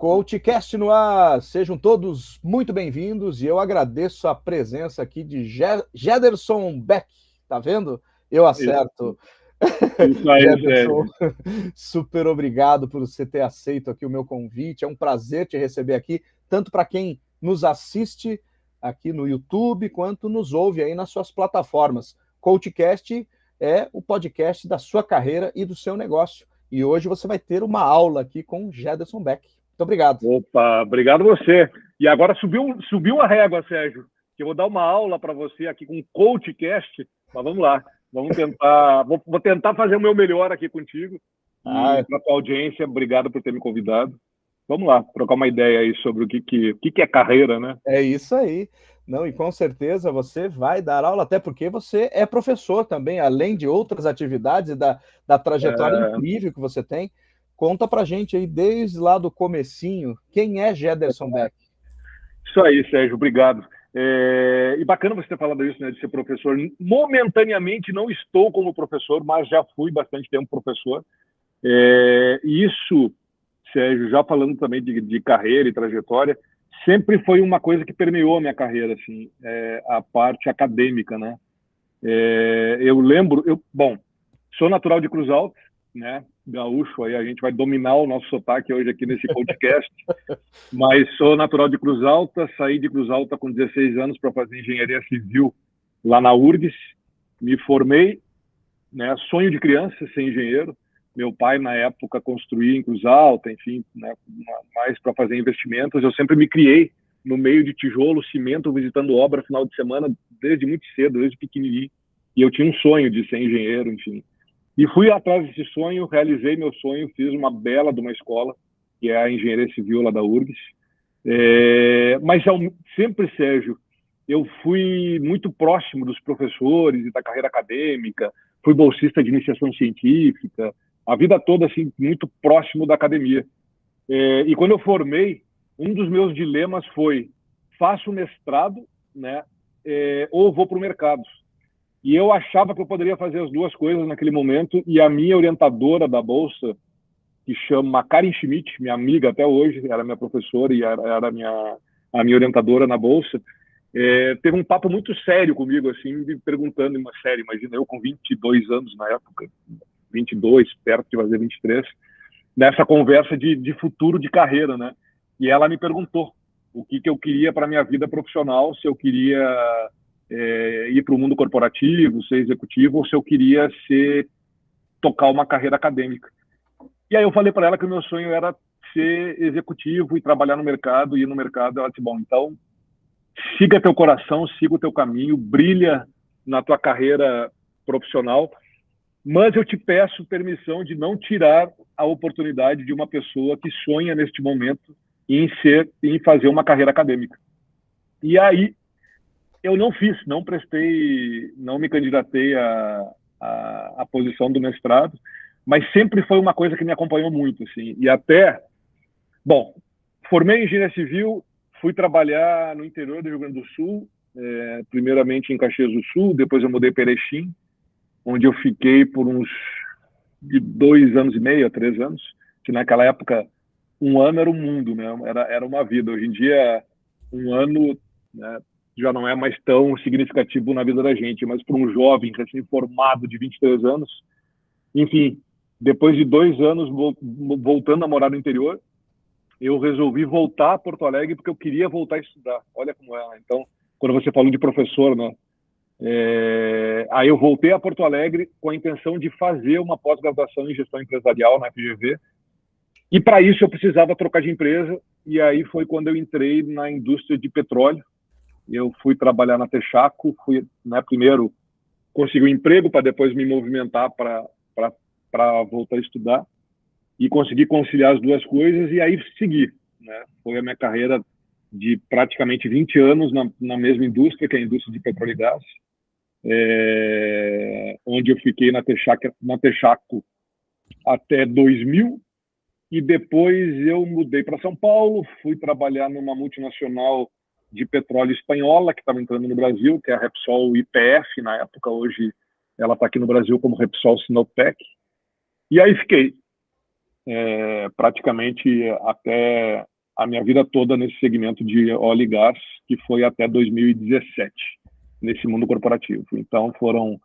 CoachCast no ar, sejam todos muito bem-vindos e eu agradeço a presença aqui de Gederson Beck, tá vendo? Eu acerto. Isso aí, Gederson, super obrigado por você ter aceito aqui o meu convite, é um prazer te receber aqui, tanto para quem nos assiste aqui no YouTube, quanto nos ouve aí nas suas plataformas. CoachCast é o podcast da sua carreira e do seu negócio. E hoje você vai ter uma aula aqui com Gederson Beck. Muito obrigado. Opa, obrigado você. E agora subiu a régua, Sérgio, que eu vou dar uma aula para você aqui com o CoachCast, mas vamos lá, vamos tentar, vou tentar fazer o meu melhor aqui contigo. E para a tua audiência, obrigado por ter me convidado. Vamos lá, trocar uma ideia aí sobre o que é carreira, né? É isso aí. Não, e com certeza você vai dar aula, até porque você é professor também, além de outras atividades e da trajetória incrível que você tem. Conta pra gente aí, desde lá do comecinho, quem é Gederson Beck? Isso aí, Sérgio, obrigado. E bacana você ter falado isso, né, de ser professor. Momentaneamente não estou como professor, mas já fui bastante tempo professor. E isso, Sérgio, já falando também de carreira e trajetória, sempre foi uma coisa que permeou a minha carreira, assim, a parte acadêmica, né? Eu lembro, bom, sou natural de Cruz Alta, né? Gaúcho, aí a gente vai dominar o nosso sotaque hoje aqui nesse podcast, mas sou natural de Cruz Alta, saí de Cruz Alta com 16 anos para fazer engenharia civil lá na URGS, me formei, né? Sonho de criança ser engenheiro. Meu pai, na época, construía em Cruz Alta, enfim, né, mais para fazer investimentos. Eu sempre me criei no meio de tijolo, cimento, visitando obra final de semana, desde muito cedo, desde pequenininho. E eu tinha um sonho de ser engenheiro, enfim. E fui atrás desse sonho, realizei meu sonho, fiz uma bela de uma escola, que é a Engenharia Civil lá da URGS. Mas sempre, Sérgio, eu fui muito próximo dos professores e da carreira acadêmica, fui bolsista de iniciação científica, a vida toda assim muito próximo da academia. E quando eu formei, um dos meus dilemas foi: faço mestrado, né, ou vou para o mercado? E eu achava que eu poderia fazer as duas coisas naquele momento, e a minha orientadora da bolsa, que chama Karen Schmidt, minha amiga até hoje, era minha professora e era a minha orientadora na bolsa, teve um papo muito sério comigo, assim, me perguntando, uma série, imagina, eu com 22 anos na época, 22, perto de fazer 23, nessa conversa de futuro de carreira, né? E ela me perguntou o que eu queria para minha vida profissional, se eu queria ir para o mundo corporativo, ser executivo, ou se eu queria tocar uma carreira acadêmica. E aí eu falei para ela que o meu sonho era ser executivo e trabalhar no mercado, e ir no mercado. Ela disse: bom, então siga teu coração, siga o teu caminho, brilha na tua carreira profissional, mas eu te peço permissão de não tirar a oportunidade de uma pessoa que sonha neste momento em fazer uma carreira acadêmica. E aí eu não fiz, não me candidatei à posição do mestrado, mas sempre foi uma coisa que me acompanhou muito, assim. E até, bom, formei em engenharia civil, fui trabalhar no interior do Rio Grande do Sul, primeiramente em Caxias do Sul, depois eu mudei para Erechim, onde eu fiquei por uns de 2 anos e meio a 3 anos, que naquela época um ano era um mundo, né? Era uma vida. Hoje em dia, um ano, né, já não é mais tão significativo na vida da gente, mas para um jovem recém-formado de 23 anos, enfim, depois de 2 anos voltando a morar no interior, eu resolvi voltar a Porto Alegre porque eu queria voltar a estudar. Olha como é, né? Então, quando você falou de professor, né? Aí eu voltei a Porto Alegre com a intenção de fazer uma pós-graduação em gestão empresarial na FGV, e para isso eu precisava trocar de empresa, e aí foi quando eu entrei na indústria de petróleo. Eu fui trabalhar na Texaco, né, primeiro consegui um emprego para depois me movimentar para voltar a estudar, e consegui conciliar as duas coisas, e aí segui, né? Foi a minha carreira de praticamente 20 anos na mesma indústria, que é a indústria de petróleo e gás, onde eu fiquei na Texaco até 2000, e depois eu mudei para São Paulo, fui trabalhar numa multinacional de petróleo espanhola, que estava entrando no Brasil, que é a Repsol YPF, na época. Hoje ela está aqui no Brasil como Repsol Sinopec. E aí fiquei praticamente até a minha vida toda nesse segmento de óleo e gás, que foi até 2017, nesse mundo corporativo. Então, foram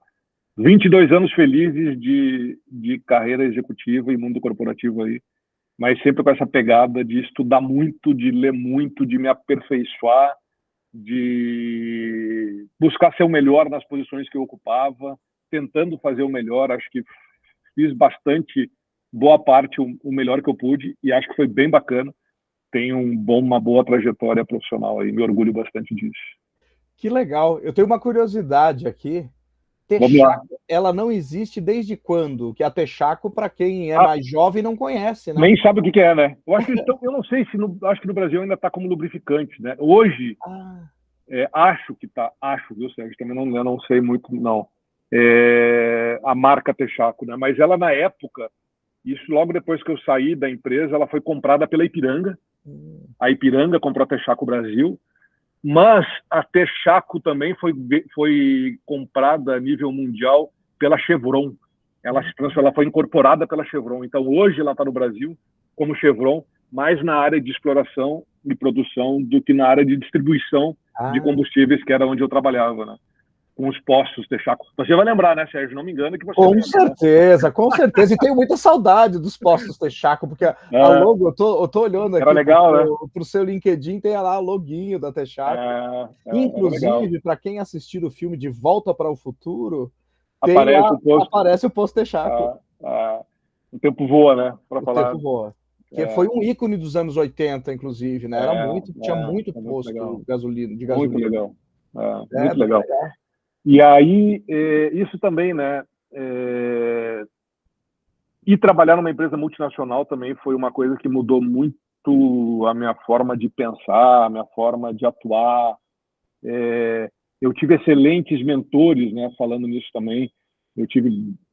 22 anos felizes de carreira executiva e mundo corporativo aí, mas sempre com essa pegada de estudar muito, de ler muito, de me aperfeiçoar, de buscar ser o melhor nas posições que eu ocupava, tentando fazer o melhor. Acho que fiz bastante, boa parte, o melhor que eu pude, e acho que foi bem bacana. Tenho uma boa trajetória profissional aí, me orgulho bastante disso. Que legal. Eu tenho uma curiosidade aqui. Vamos lá. Texaco, ela não existe desde quando? Que a Texaco, para quem é mais jovem, não conhece, né? Nem sabe o que é, né? Eu acho que eu não sei se acho que no Brasil ainda está como lubrificante, né? Hoje, acho que está, viu, Sérgio? Também eu não sei muito, não. A marca Texaco, né? Mas ela, na época, isso logo depois que eu saí da empresa, ela foi comprada pela Ipiranga. A Ipiranga comprou a Texaco Brasil, mas a Texaco também foi comprada a nível mundial pela Chevron. Ela foi incorporada pela Chevron. Então, hoje ela está no Brasil como Chevron, mais na área de exploração e produção do que na área de distribuição de combustíveis, que era onde eu trabalhava, né? Com os postos Texaco. Você vai lembrar, né, Sérgio? Não me engano que você Com lembra, certeza, né? Com certeza. E tenho muita saudade dos postos Texaco, porque a logo, eu tô olhando aqui para o seu LinkedIn, tem lá o loguinho da Texaco. Inclusive, para quem assistir o filme De Volta para o Futuro, aparece o posto Texaco. O tempo voa, né? O tempo voa. Que foi um ícone dos anos 80, inclusive, né? Tinha muito posto de gasolina. Muito legal. Muito legal. E aí, isso também, né? E trabalhar numa empresa multinacional também foi uma coisa que mudou muito a minha forma de pensar, a minha forma de atuar. Eu tive excelentes mentores, né? Falando nisso também. Eu tive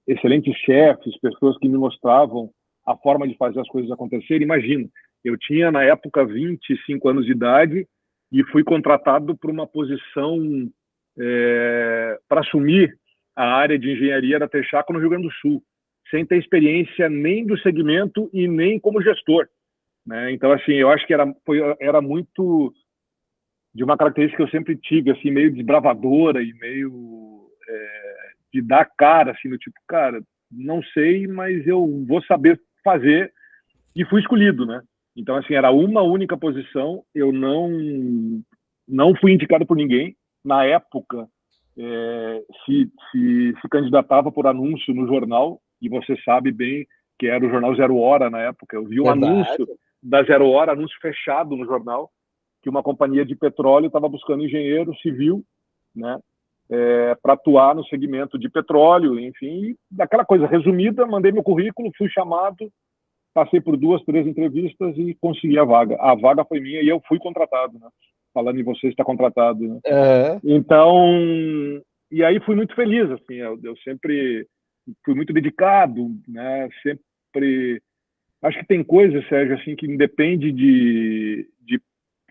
excelentes chefes, pessoas que me mostravam a forma de fazer as coisas acontecerem. Imagina, eu tinha, na época, 25 anos de idade e fui contratado para uma posição para assumir a área de engenharia da Texaco no Rio Grande do Sul, sem ter experiência nem do segmento e nem como gestor, né? Então, assim, eu acho que era muito de uma característica que eu sempre tive, assim, meio desbravadora e meio de dar cara, assim, no tipo, cara, não sei, mas eu vou saber fazer, e fui escolhido, né? Então, assim, era uma única posição, eu não fui indicado por ninguém. Na época, se candidatava por anúncio no jornal, e você sabe bem que era o jornal Zero Hora na época. Eu vi um anúncio da Zero Hora, anúncio fechado no jornal, que uma companhia de petróleo estava buscando engenheiro civil, né, para atuar no segmento de petróleo, enfim, daquela coisa resumida. Mandei meu currículo, fui chamado, passei por 2, 3 entrevistas e consegui a vaga. A vaga foi minha e eu fui contratado, né? Falando em você, está contratado, né? Então, e aí fui muito feliz, assim, eu sempre fui muito dedicado, né? Sempre, acho que tem coisas, Sérgio, assim, que independe de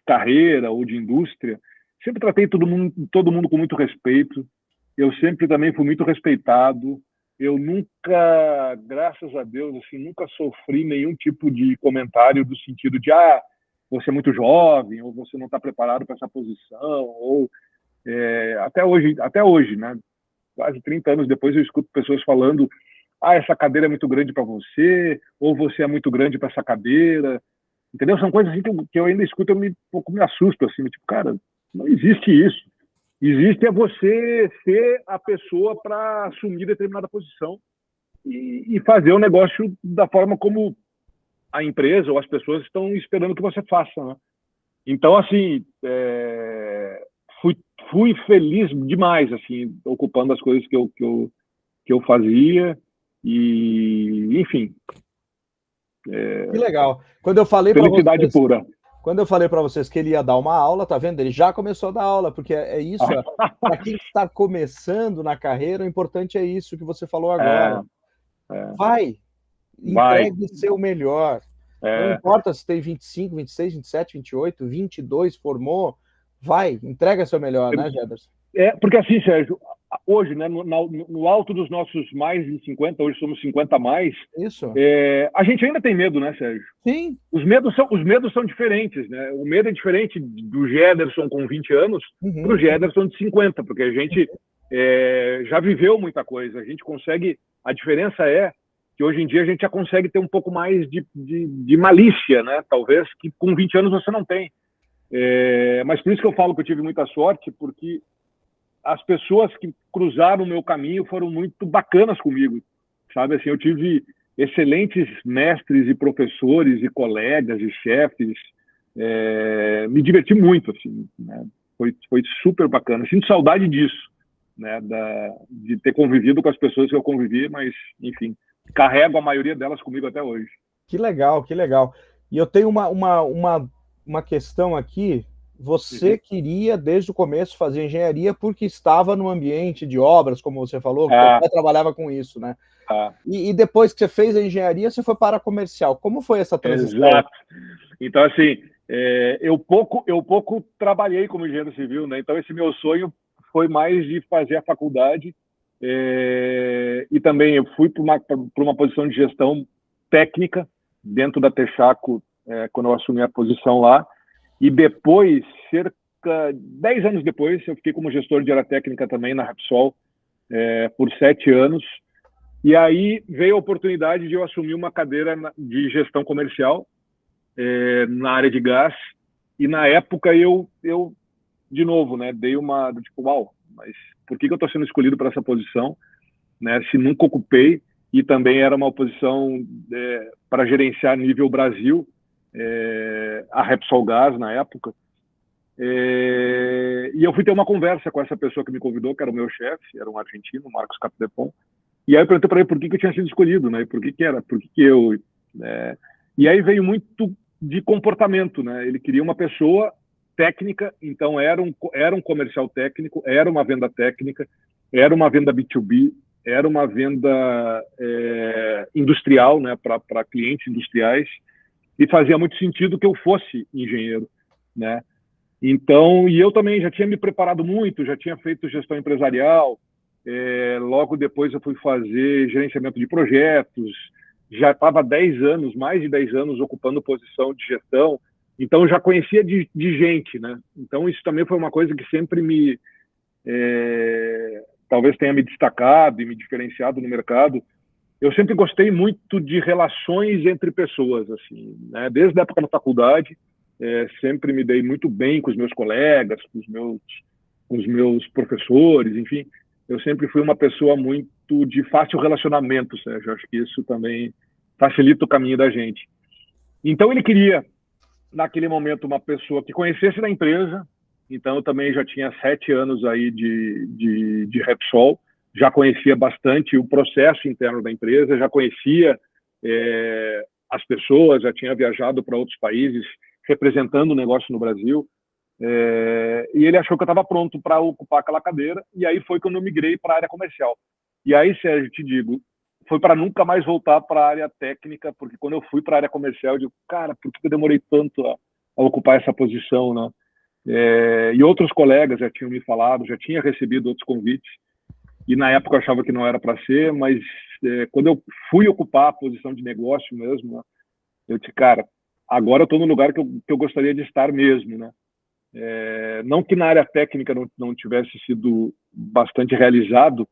carreira ou de indústria, sempre tratei todo mundo com muito respeito. Eu sempre também fui muito respeitado. Eu nunca, graças a Deus, assim, nunca sofri nenhum tipo de comentário do sentido de você é muito jovem, ou você não está preparado para essa posição, ou até hoje, né? Quase 30 anos depois eu escuto pessoas falando: essa cadeira é muito grande para você, ou você é muito grande para essa cadeira. Entendeu? São coisas assim que eu ainda escuto, eu um pouco me assusto, assim, tipo, cara, não existe isso. Existe você ser a pessoa para assumir determinada posição e fazer o negócio da forma como a empresa ou as pessoas estão esperando que você faça, né? Então, assim, fui feliz demais, assim, ocupando as coisas que eu fazia e, enfim. Que legal. Quando eu falei felicidade pura. Quando eu falei para vocês que ele ia dar uma aula, tá vendo? Ele já começou a dar aula, porque é isso. Para quem está começando na carreira, o importante é isso que você falou agora. Entregue seu melhor. Não importa se tem 25, 26, 27, 28, 22, formou, entrega seu melhor, né, Jederson? Porque assim, Sérgio, hoje, né, no alto dos nossos mais de 50, hoje somos 50 a mais, Isso. A gente ainda tem medo, né, Sérgio? Sim. Os medos são diferentes, né? O medo é diferente do Gederson com 20 anos para o Gederson de 50, porque a gente já viveu muita coisa. A gente consegue... A diferença é que hoje em dia a gente já consegue ter um pouco mais de malícia, né? Talvez que com 20 anos você não tem. Mas por isso que eu falo que eu tive muita sorte, porque as pessoas que cruzaram o meu caminho foram muito bacanas comigo, sabe? Assim, eu tive excelentes mestres e professores e colegas e chefes. Me diverti muito, assim, né? Foi super bacana. Sinto saudade disso, né? De ter convivido com as pessoas que eu convivi, mas, enfim, carrego a maioria delas comigo até hoje. Que legal, que legal. E eu tenho uma questão aqui. Você queria, desde o começo, fazer engenharia porque estava no ambiente de obras, como você falou, que seu pai trabalhava com isso, né? E depois que você fez a engenharia, você foi para a comercial. Como foi essa transição? Exato. Então, assim, eu pouco trabalhei como engenheiro civil, né? Então, esse meu sonho foi mais de fazer a faculdade, e também eu fui para uma posição de gestão técnica dentro da Texaco, quando eu assumi a posição lá, e depois, cerca de 10 anos depois, eu fiquei como gestor de área técnica também na Repsol, por 7 anos, e aí veio a oportunidade de eu assumir uma cadeira de gestão comercial na área de gás, e na época eu de novo, né, dei uma, tipo, uau, mas por que eu estou sendo escolhido para essa posição, né, se nunca ocupei, e também era uma posição para gerenciar nível Brasil, a Repsol Gás na época, e eu fui ter uma conversa com essa pessoa que me convidou, que era o meu chefe, era um argentino, Marcos Capdepon, e aí eu perguntei para ele por que eu tinha sido escolhido, né, e por que era, por que eu... E aí veio muito de comportamento, né, ele queria uma pessoa técnica, então era um comercial técnico, era uma venda técnica, era uma venda B2B, era uma venda industrial, né, para clientes industriais, e fazia muito sentido que eu fosse engenheiro, né? Então, e eu também já tinha me preparado muito, já tinha feito gestão empresarial, logo depois eu fui fazer gerenciamento de projetos, já estava 10 anos, mais de 10 anos ocupando posição de gestão, então eu já conhecia de gente, né? Então isso também foi uma coisa que sempre talvez tenha me destacado e me diferenciado no mercado. Eu sempre gostei muito de relações entre pessoas, assim, né? Desde a época da faculdade, sempre me dei muito bem com os meus colegas, com os meus professores, enfim. Eu sempre fui uma pessoa muito de fácil relacionamento, Sérgio. Acho que isso também facilita o caminho da gente. Então ele queria, naquele momento, uma pessoa que conhecesse da empresa. Então eu também já tinha 7 anos aí de Repsol, já conhecia bastante o processo interno da empresa, já conhecia as pessoas, já tinha viajado para outros países representando o negócio no Brasil, e ele achou que eu estava pronto para ocupar aquela cadeira, e aí foi quando eu migrei para a área comercial. E aí, Sérgio, te digo, foi para nunca mais voltar para a área técnica, porque quando eu fui para a área comercial, eu digo, cara, por que eu demorei tanto a ocupar essa posição, né? E outros colegas já tinham me falado, já tinha recebido outros convites, e na época eu achava que não era para ser, mas quando eu fui ocupar a posição de negócio mesmo, né, eu disse, cara, agora eu estou no lugar que eu gostaria de estar mesmo, né? Não que na área técnica não tivesse sido bastante realizado,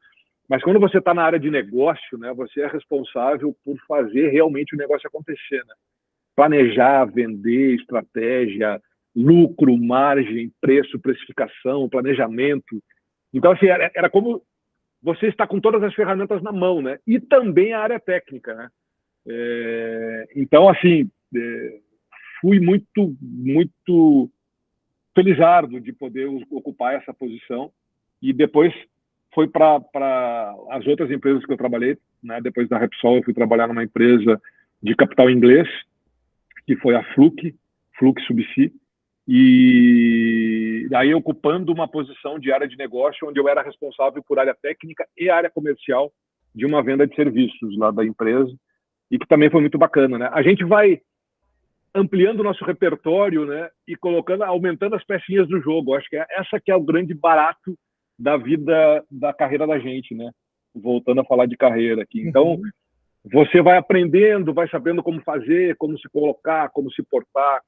mas quando você está na área de negócio, né, você é responsável por fazer realmente o negócio acontecer, né? Planejar, vender, estratégia, lucro, margem, preço, precificação, planejamento. Então, assim, era como você está com todas as ferramentas na mão, né? E também a área técnica, né? Então, assim, fui muito, muito felizardo de poder ocupar essa posição, e depois foi para as outras empresas que eu trabalhei, né? Depois da Repsol, eu fui trabalhar numa empresa de capital inglês, que foi a Flux Subsea, e aí ocupando uma posição de área de negócio, onde eu era responsável por área técnica e área comercial de uma venda de serviços lá da empresa, e que também foi muito bacana, né? A gente vai ampliando o nosso repertório, né, e aumentando as pecinhas do jogo. Acho que essa que é o grande barato da vida, da carreira da gente, né? Voltando a falar de carreira aqui. Então, você vai aprendendo, vai sabendo como fazer, como se colocar, como se portar,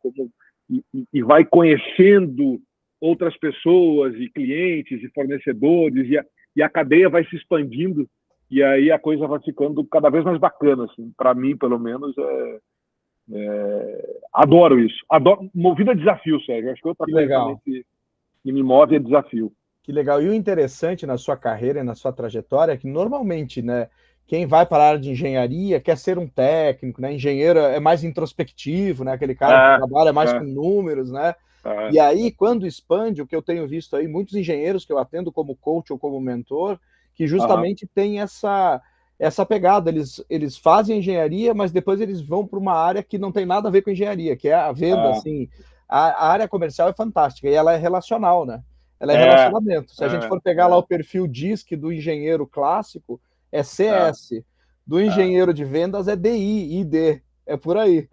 e vai conhecendo outras pessoas e clientes e fornecedores, e a cadeia vai se expandindo, e aí a coisa vai ficando cada vez mais bacana, assim. Para mim, pelo menos, adoro isso. Adoro, movido a desafio, Sérgio. Acho que outra Que coisa também legal. que me move é desafio. Que legal. E o interessante na sua carreira e na sua trajetória é que normalmente, né, quem vai para a área de engenharia quer ser um técnico, né? Engenheiro é mais introspectivo, né? Aquele cara que trabalha mais com números, né? E aí, quando expande, o que eu tenho visto aí, muitos engenheiros que eu atendo como coach ou como mentor, que justamente tem essa pegada. Eles fazem engenharia, mas depois eles vão para uma área que não tem nada a ver com engenharia, que é a venda, assim. A área comercial é fantástica e ela é relacional, né? Ela é relacionamento. Se a gente for pegar lá o perfil DISC do engenheiro clássico, é CS. Do engenheiro de vendas é DI, ID. É por aí.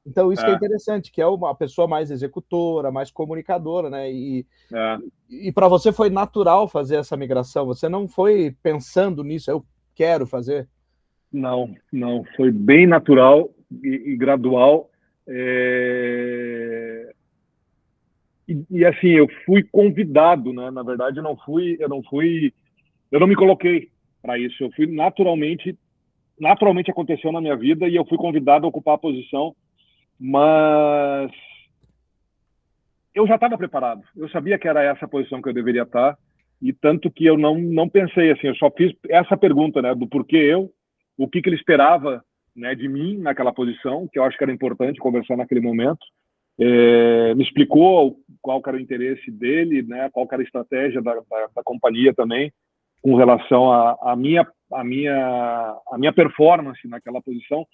Então, isso que é interessante, que é uma pessoa mais executora, mais comunicadora, né? E para você foi natural fazer essa migração? Você não foi pensando nisso, eu quero fazer? Não, foi bem natural e gradual. E assim, eu fui convidado, né? Na verdade, eu não me coloquei para isso. Eu fui naturalmente aconteceu na minha vida e eu fui convidado a ocupar a posição, mas eu já estava preparado. Eu sabia que era essa a posição que eu deveria estar, e tanto que eu não pensei assim, eu só fiz essa pergunta, né, do porquê o que ele esperava, né, de mim naquela posição, que eu acho que era importante conversar naquele momento. Me explicou qual era o interesse dele, né, qual era a estratégia da companhia também, com relação à minha performance naquela posição.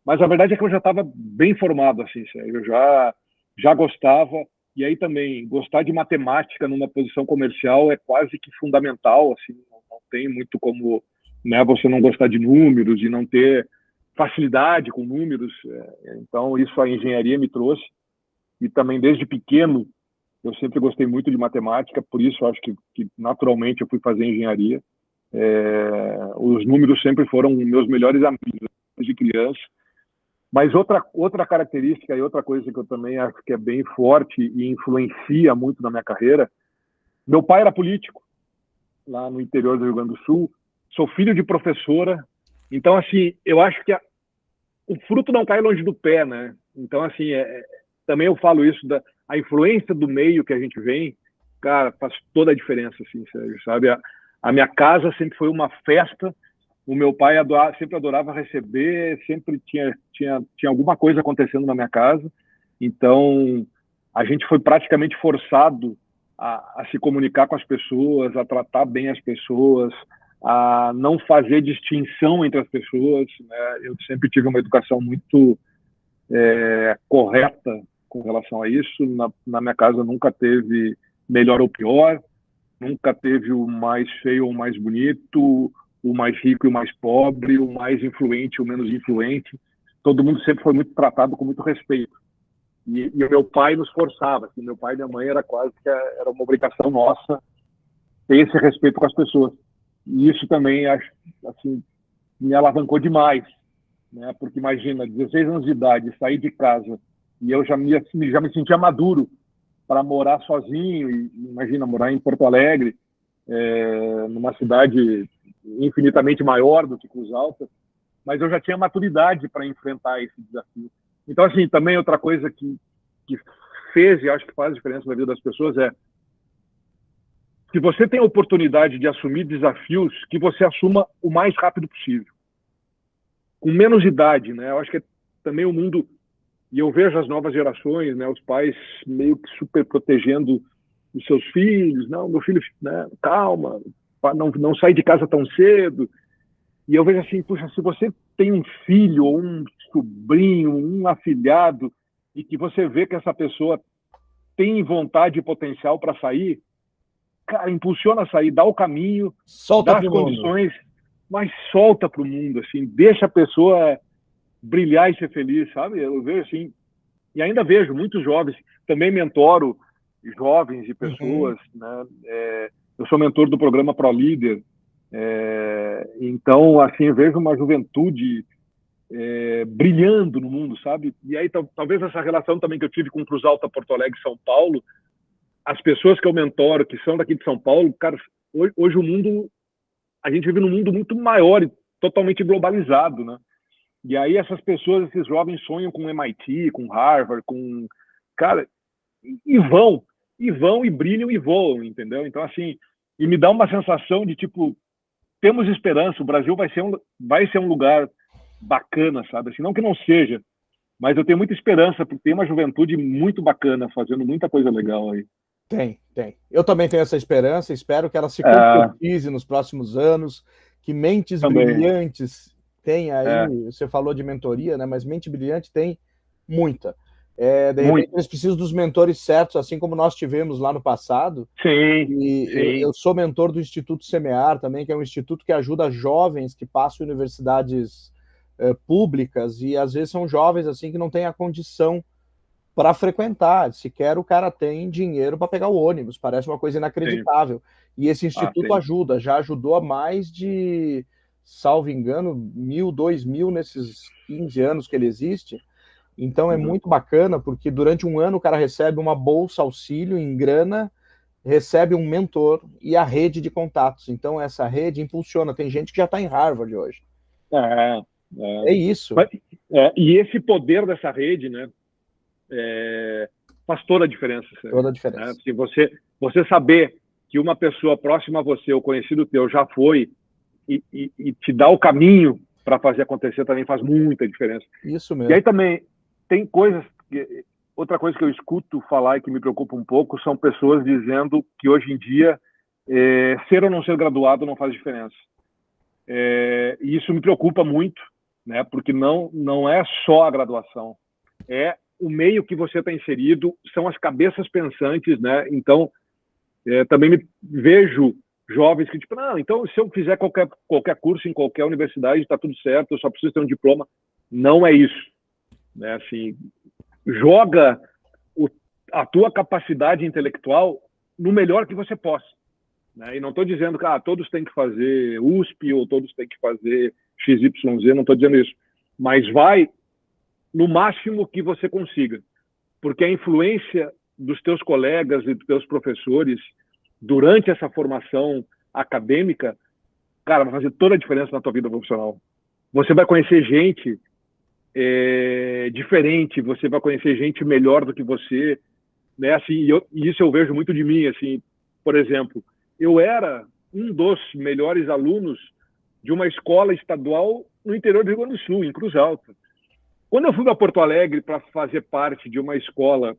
Mas a verdade é que eu já estava bem formado, assim, eu já gostava. E aí também, gostar de matemática numa posição comercial é quase que fundamental, assim, não tem muito como, né, você não gostar de números e não ter facilidade com números. Então, isso a engenharia me trouxe. E também, desde pequeno, eu sempre gostei muito de matemática, por isso acho que naturalmente eu fui fazer engenharia. Os números sempre foram meus melhores amigos de criança. Mas outra característica e outra coisa que eu também acho que é bem forte e influencia muito na minha carreira, meu pai era político lá no interior do Rio Grande do Sul, sou filho de professora, então assim, eu acho que o fruto não cai longe do pé, né? Então assim, também eu falo isso a influência do meio que a gente vem, cara, faz toda a diferença, assim, Sérgio, sabe? A minha casa sempre foi uma festa. O meu pai sempre adorava receber, sempre tinha alguma coisa acontecendo na minha casa. Então, a gente foi praticamente forçado a se comunicar com as pessoas, a tratar bem as pessoas, a não fazer distinção entre as pessoas, né? Eu sempre tive uma educação muito correta com relação a isso. Na minha casa nunca teve melhor ou pior, nunca teve o mais feio ou o mais bonito, o mais rico e o mais pobre, o mais influente ou menos influente. Todo mundo sempre foi muito tratado com muito respeito. E o meu pai nos forçava. Assim, meu pai e minha mãe era quase que era uma obrigação nossa ter esse respeito com as pessoas. E isso também, acho, assim, me alavancou demais, né? Porque imagina, 16 anos de idade, sair de casa e eu já me sentia maduro para morar sozinho. E imagina, morar em Porto Alegre, numa cidade infinitamente maior do que Cruz Alta, mas eu já tinha maturidade para enfrentar esse desafio. Então, assim, também outra coisa que fez e acho que faz diferença na vida das pessoas é que você tem a oportunidade de assumir desafios, que você assuma o mais rápido possível, com menos idade, né? Eu acho que também o mundo, e eu vejo as novas gerações, né, os pais meio que super protegendo os seus filhos. Não, meu filho, né, calma, não sai de casa tão cedo. E eu vejo assim, puxa, se você tem um filho ou um sobrinho, um afilhado, e que você vê que essa pessoa tem vontade e potencial para sair, cara, impulsiona a sair, dá o caminho, Solta dá para as o mundo. condições, mas solta para o mundo, assim, deixa a pessoa brilhar e ser feliz, sabe? Eu vejo assim, e ainda vejo muitos jovens, também mentoro jovens e pessoas, né? eu sou mentor do programa ProLíder, então, assim, eu vejo uma juventude brilhando no mundo, sabe? E aí, talvez essa relação também que eu tive com o Cruz Alta, Porto Alegre e São Paulo, as pessoas que eu mentoro, que são daqui de São Paulo, cara, hoje o mundo, a gente vive num mundo muito maior e totalmente globalizado, né? E aí essas pessoas, esses jovens sonham com MIT, com Harvard, com... Cara, e brilham e voam, entendeu? Então, assim, e me dá uma sensação de, tipo, temos esperança, o Brasil vai ser um lugar bacana, sabe? Assim, não que não seja, mas eu tenho muita esperança, porque tem uma juventude muito bacana, fazendo muita coisa legal aí. Tem. Eu também tenho essa esperança, espero que ela se concretize nos próximos anos, que mentes também. Brilhantes tem aí, você falou de mentoria, né? Mas mente brilhante tem muita. De repente, eles precisam dos mentores certos, assim como nós tivemos lá no passado. Sim. Eu sou mentor do Instituto Semear também, que é um instituto que ajuda jovens que passam universidades públicas, e às vezes são jovens assim que não têm a condição para frequentar, sequer o cara tem dinheiro para pegar o ônibus, parece uma coisa inacreditável. Sim. E esse instituto ajuda, já ajudou a mais de, salvo engano, 1.000, 2.000 nesses 15 anos que ele existe. Então é muito bacana, porque durante um ano o cara recebe uma bolsa auxílio em grana, recebe um mentor e a rede de contatos. Então essa rede impulsiona, tem gente que já está em Harvard hoje. É isso. E esse poder dessa rede, né? Faz toda a diferença. Toda a diferença. Né? Se você saber que uma pessoa próxima a você, ou conhecido teu, já foi e te dá o caminho para fazer acontecer, também faz muita diferença. Isso mesmo. E aí também tem coisas... Outra coisa que eu escuto falar e que me preocupa um pouco são pessoas dizendo que hoje em dia ser ou não ser graduado não faz diferença. E isso me preocupa muito, né? Porque não é só a graduação, é o meio que você está inserido, são as cabeças pensantes, né? Então, também me vejo jovens que, tipo, não, então se eu fizer qualquer curso em qualquer universidade, está tudo certo, eu só preciso ter um diploma. Não é isso. Né? Assim, joga a tua capacidade intelectual no melhor que você possa. Né? E não estou dizendo que todos têm que fazer USP ou todos têm que fazer XYZ, não estou dizendo isso. Mas vai no máximo que você consiga, porque a influência dos teus colegas e dos teus professores durante essa formação acadêmica, cara, vai fazer toda a diferença na tua vida profissional. Você vai conhecer gente diferente, você vai conhecer gente melhor do que você, né? Assim, e isso eu vejo muito de mim, assim, por exemplo, eu era um dos melhores alunos de uma escola estadual no interior do Rio Grande do Sul, em Cruz Alta. Quando eu fui para Porto Alegre para fazer parte de uma escola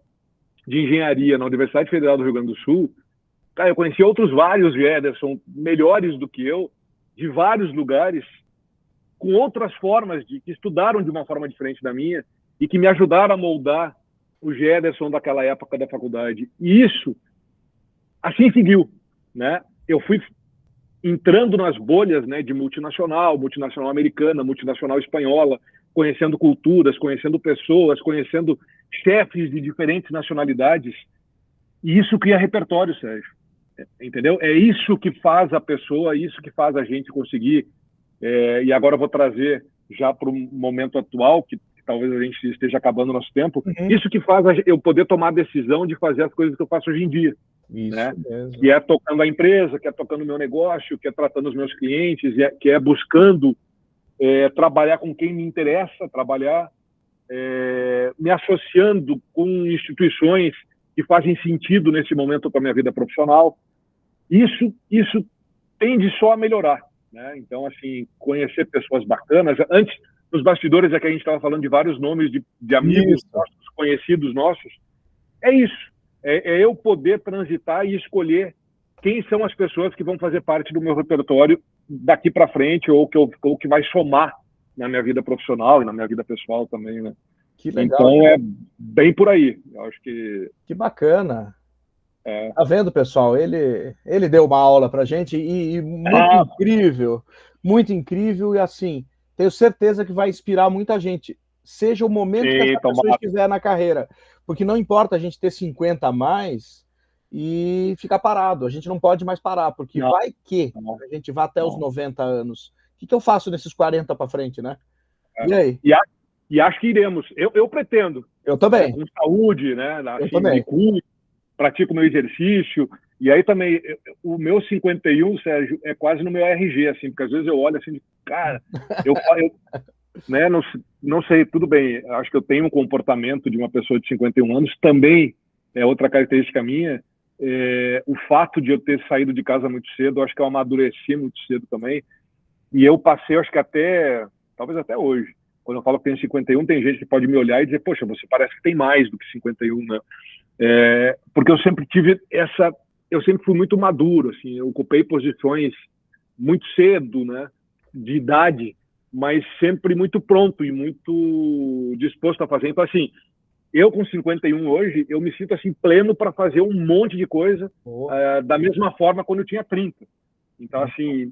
de engenharia na Universidade Federal do Rio Grande do Sul, cara, eu conheci outros vários Gederson, melhores do que eu, de vários lugares, com outras formas, que estudaram de uma forma diferente da minha e que me ajudaram a moldar o Gederson daquela época da faculdade. E isso, assim seguiu, né? Eu fui entrando nas bolhas, né, de multinacional americana, multinacional espanhola, conhecendo culturas, conhecendo pessoas, conhecendo chefes de diferentes nacionalidades. E isso cria repertório, Sérgio. Entendeu? É isso que faz a pessoa, isso que faz a gente conseguir. E agora eu vou trazer já para o momento atual, que talvez a gente esteja acabando o nosso tempo, isso que faz eu poder tomar a decisão de fazer as coisas que eu faço hoje em dia. Isso né? mesmo. Que é tocando a empresa, que é tocando o meu negócio, que é tratando os meus clientes, que é buscando trabalhar com quem me interessa, trabalhar me associando com instituições que fazem sentido nesse momento para a minha vida profissional. Isso tende só a melhorar. Né? Então, assim, conhecer pessoas bacanas. Antes, nos bastidores, é que a gente estava falando de vários nomes de amigos nossos, conhecidos nossos. É isso. É eu poder transitar e escolher quem são as pessoas que vão fazer parte do meu repertório daqui para frente ou que vai somar na minha vida profissional e na minha vida pessoal também, né? Que legal. Então, é bem por aí. Eu acho que... Que bacana. Tá vendo, pessoal? Ele deu uma aula pra gente e muito incrível, e assim, tenho certeza que vai inspirar muita gente, seja o momento que essa pessoa estiver na carreira, porque não importa a gente ter 50 a mais e ficar parado. A gente não pode mais parar, porque Não, vai que não, a gente vai até os não. 90 anos. O que eu faço nesses 40 para frente, né? É. E aí? E acho que iremos. Eu pretendo, Eu né, também, com saúde, né, eu assim, me também. cuido, pratico meu exercício. E aí também, o meu 51, Sérgio, é quase no meu RG, assim, porque às vezes eu olho assim, cara, eu né, não sei, tudo bem, acho que eu tenho um comportamento de uma pessoa de 51 anos, também é outra característica minha, o fato de eu ter saído de casa muito cedo, acho que eu amadureci muito cedo também, e eu passei, acho que talvez até hoje, quando eu falo que tenho 51, tem gente que pode me olhar e dizer, poxa, você parece que tem mais do que 51, né? Porque eu sempre tive eu sempre fui muito maduro, assim, eu ocupei posições muito cedo, né, de idade, mas sempre muito pronto e muito disposto a fazer. Então, assim, eu com 51 hoje, eu me sinto assim pleno para fazer um monte de coisa da mesma forma quando eu tinha 30. Então, assim,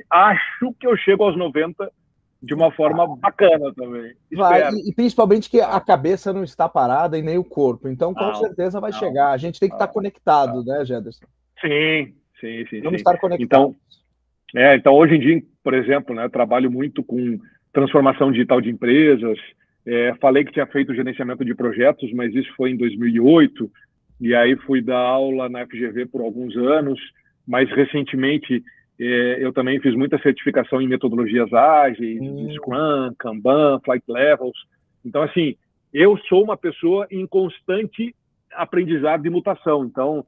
acho que eu chego aos 90 de uma forma bacana também. Vai, Espero. e principalmente que a cabeça não está parada e nem o corpo, então com Não, certeza vai não, chegar. A gente tem que estar não, conectado, não. né, Gederson? Sim, sim, sim, Vamos sim. estar conectados. Então, então, hoje em dia, por exemplo, né, trabalho muito com transformação digital de empresas. Falei que tinha feito gerenciamento de projetos, mas isso foi em 2008. E aí fui dar aula na FGV por alguns anos. Mais recentemente, eu também fiz muita certificação em metodologias ágeis, Scrum, Kanban, Flight Levels. Então, assim, eu sou uma pessoa em constante aprendizado e mutação. Então,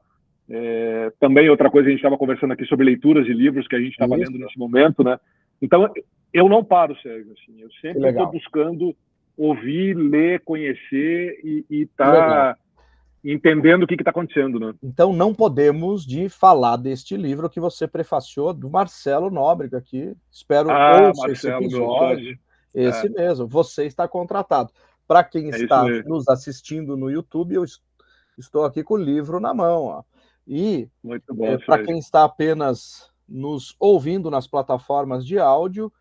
também outra coisa, a gente estava conversando aqui sobre leituras de livros que a gente estava lendo nesse momento, né? Então, eu não paro, Sérgio. Assim, eu sempre estou buscando ouvir, ler, conhecer e estar entendendo o que está acontecendo, né? Então, não podemos de falar deste livro que você prefaciou, do Marcelo Nóbrega aqui. Espero ouça esse Marcelo, meu episódio. sócio. Esse mesmo, você está contratado. Para quem está isso nos assistindo no YouTube, eu estou aqui com o livro na mão. Ó. E muito bom, para quem está apenas nos ouvindo nas plataformas de áudio,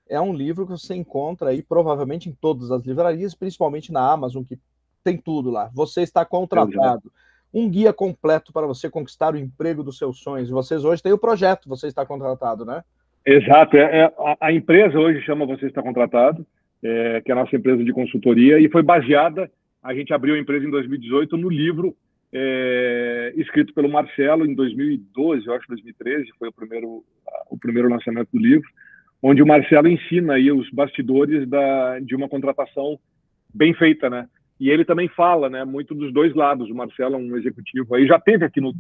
é um livro que você encontra aí provavelmente em todas as livrarias, principalmente na Amazon, que tem tudo lá. Você está contratado. Um guia completo para você conquistar o emprego dos seus sonhos. Vocês hoje têm o projeto, você está contratado, né? Exato. A empresa hoje chama Você Está Contratado, que é a nossa empresa de consultoria, e foi baseada, a gente abriu a empresa em 2018 no livro escrito pelo Marcelo em 2012, eu acho, 2013, foi o primeiro lançamento do livro, onde o Marcelo ensina aí os bastidores de uma contratação bem feita, né? E ele também fala, né, muito dos dois lados. O Marcelo é um executivo aí, já teve aqui no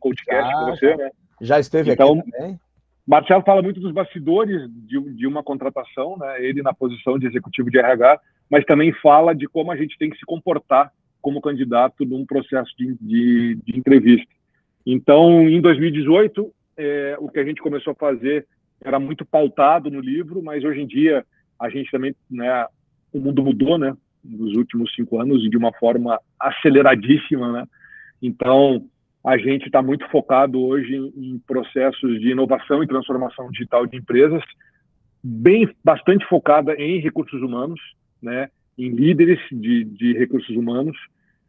podcast com você, né? Já esteve então, aqui também. Marcelo fala muito dos bastidores de uma contratação, né? Ele na posição de executivo de RH, mas também fala de como a gente tem que se comportar como candidato num processo de entrevista. Então, em 2018, o que a gente começou a fazer era muito pautado no livro, mas hoje em dia a gente também, né, o mundo mudou, né, nos últimos 5 anos de uma forma aceleradíssima, né? Então, a gente está muito focado hoje em processos de inovação e transformação digital de empresas, bastante focada em recursos humanos, né, em líderes de recursos humanos.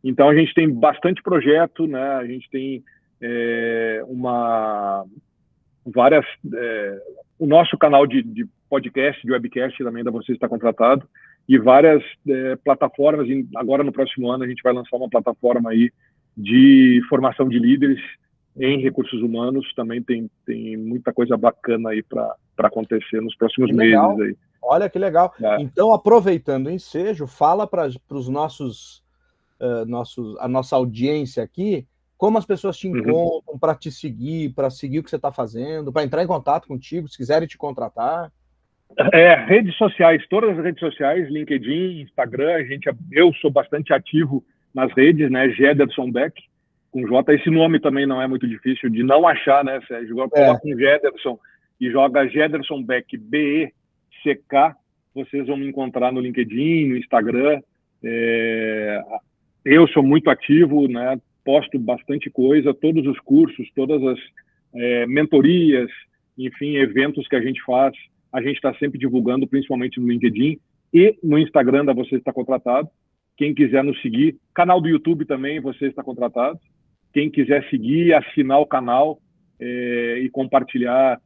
Então, a gente tem bastante projeto, né, a gente tem o nosso canal de podcast, de webcast também da Você Está Contratado, e várias plataformas. Agora, no próximo ano, a gente vai lançar uma plataforma aí de formação de líderes em recursos humanos. Também tem muita coisa bacana aí para acontecer nos próximos meses aí. Olha que legal. Então, aproveitando o ensejo, fala para os a nossa audiência aqui, como as pessoas te encontram para te seguir, para seguir o que você está fazendo, para entrar em contato contigo, se quiserem te contratar. Redes sociais, todas as redes sociais, LinkedIn, Instagram, eu sou bastante ativo nas redes, né? Gederson Beck, com J. Esse nome também não é muito difícil de não achar, né, Sérgio? Coloca com Gederson e joga Gederson Beck, B-E-C-K, vocês vão me encontrar no LinkedIn, no Instagram. Eu sou muito ativo, né? Posto bastante coisa, todos os cursos, todas as mentorias, enfim, eventos que a gente faz, a gente está sempre divulgando, principalmente no LinkedIn e no Instagram da Você Está Contratado. Quem quiser nos seguir, canal do YouTube também, Você Está Contratado. quem quiser seguir, assinar o canal e compartilhar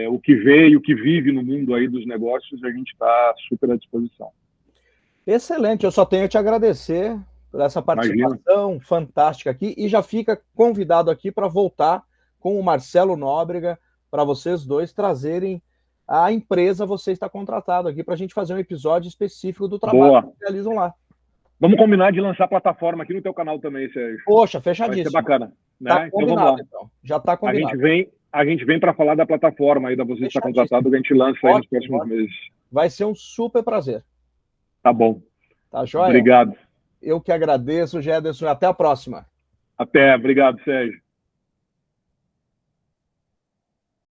o que vê e o que vive no mundo aí dos negócios, a gente está super à disposição. Excelente, eu só tenho a te agradecer por essa participação fantástica aqui, e já fica convidado aqui para voltar com o Marcelo Nóbrega, para vocês dois trazerem a empresa. Você está contratado aqui para a gente fazer um episódio específico do trabalho que realizam lá. Vamos combinar de lançar a plataforma aqui no teu canal também, Sérgio. Poxa, fechadíssimo. Vai ser bacana. Né? Tá combinado, então vamos lá. então. Já está combinado. A gente vem para falar da plataforma aí, da Você Está Contratado, que a gente lança aí nos próximos meses. Vai ser um super prazer. Tá bom. Tá joia? Obrigado. Eu que agradeço, Gederson. Até a próxima. Até. Obrigado, Sérgio.